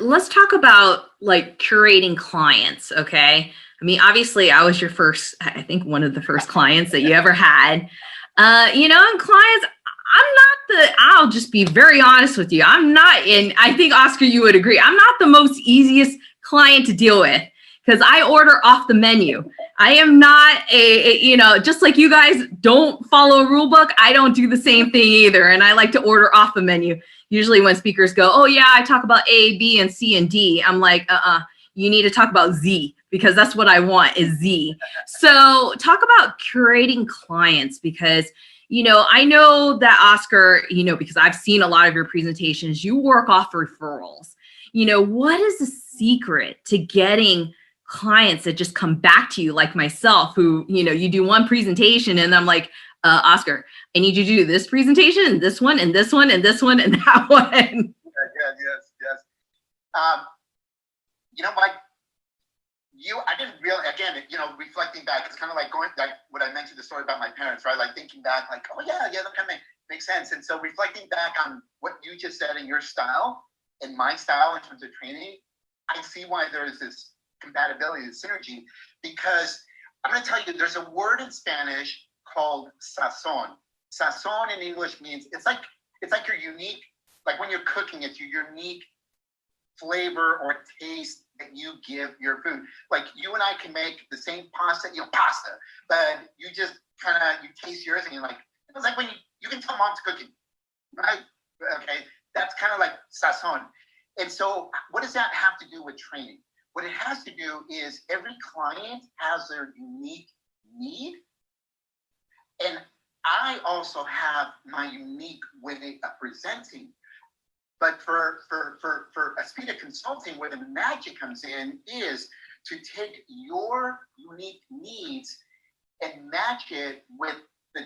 let's talk about like curating clients, okay? I mean, obviously, I was your first, I think one of the first clients that you ever had. And clients, I'll just be very honest with you. I'm not, and I think Oscar, you would agree, I'm not the most easiest client to deal with because I order off the menu. I am not just like you guys don't follow a rule book, I don't do the same thing either. And I like to order off the menu. Usually when speakers go, oh yeah, I talk about A, B, and C and D, I'm like, you need to talk about Z because that's what I want is Z. So talk about curating clients because, I know that Oscar, because I've seen a lot of your presentations, you work off referrals. What is the secret to getting clients that just come back to you like myself who, you do one presentation and I'm like, Oscar, I need you to do this presentation and this one and this one and this one and that one. Yes. Um, Mike, I didn't really, again, reflecting back, it's kind of like going, like what I mentioned the story about my parents, right? Like thinking back, like, oh yeah, that kind of makes sense. And so reflecting back on what you just said in your style and my style in terms of training, I see why there is this compatibility, this synergy, because I'm going to tell you, there's a word in Spanish called sazon. Sazon in English means it's like your unique, like when you're cooking, it's your unique flavor or taste that you give your food. Like you and I can make the same pasta, but you just kind of, you taste yours and you're like, it's like when you can tell mom's cooking, right? Okay, that's kind of like sazon. And so what does that have to do with training? What it has to do is every client has their unique need. And I also have my unique way of presenting. But for Aspida Consulting, where the magic comes in is to take your unique needs and match it with the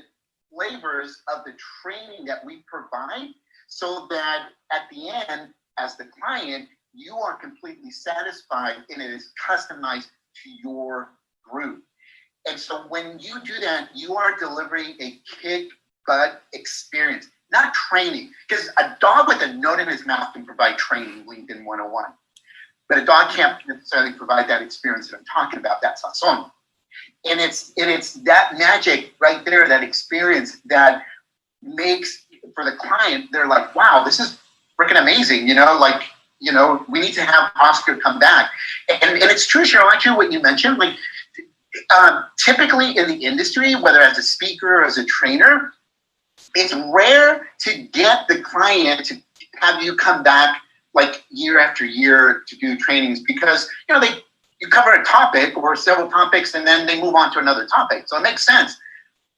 flavors of the training that we provide so that at the end, as the client, you are completely satisfied and it is customized to your group. And so when you do that, you are delivering a kick butt experience, not training. Because a dog with a note in his mouth can provide training, LinkedIn 101. But a dog can't necessarily provide that experience that I'm talking about, that sazon. And it's that magic right there, that experience that makes, for the client, they're like, wow, this is freaking amazing, we need to have Oscar come back. And it's true, Cheryl, actually what you mentioned, like typically in the industry, whether as a speaker or as a trainer, it's rare to get the client to have you come back like year after year to do trainings because, you cover a topic or several topics and then they move on to another topic. So it makes sense.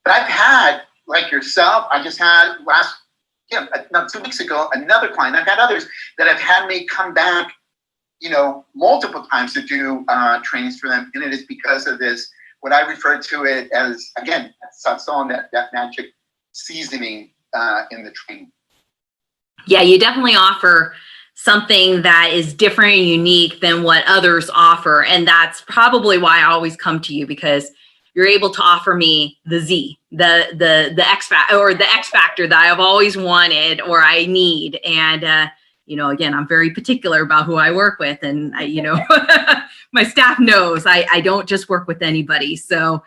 But I've had, like yourself, I just had 2 weeks ago, another client. I've had others that have had me come back, multiple times to do trainings for them. And it is because of this, what I refer to it as, again, sazon, that magic seasoning in the training. Yeah, you definitely offer something that is different and unique than what others offer. And that's probably why I always come to you because you're able to offer me the Z, the X factor or the X factor that I've always wanted or I need. And, again, I'm very particular about who I work with and my staff knows I don't just work with anybody. So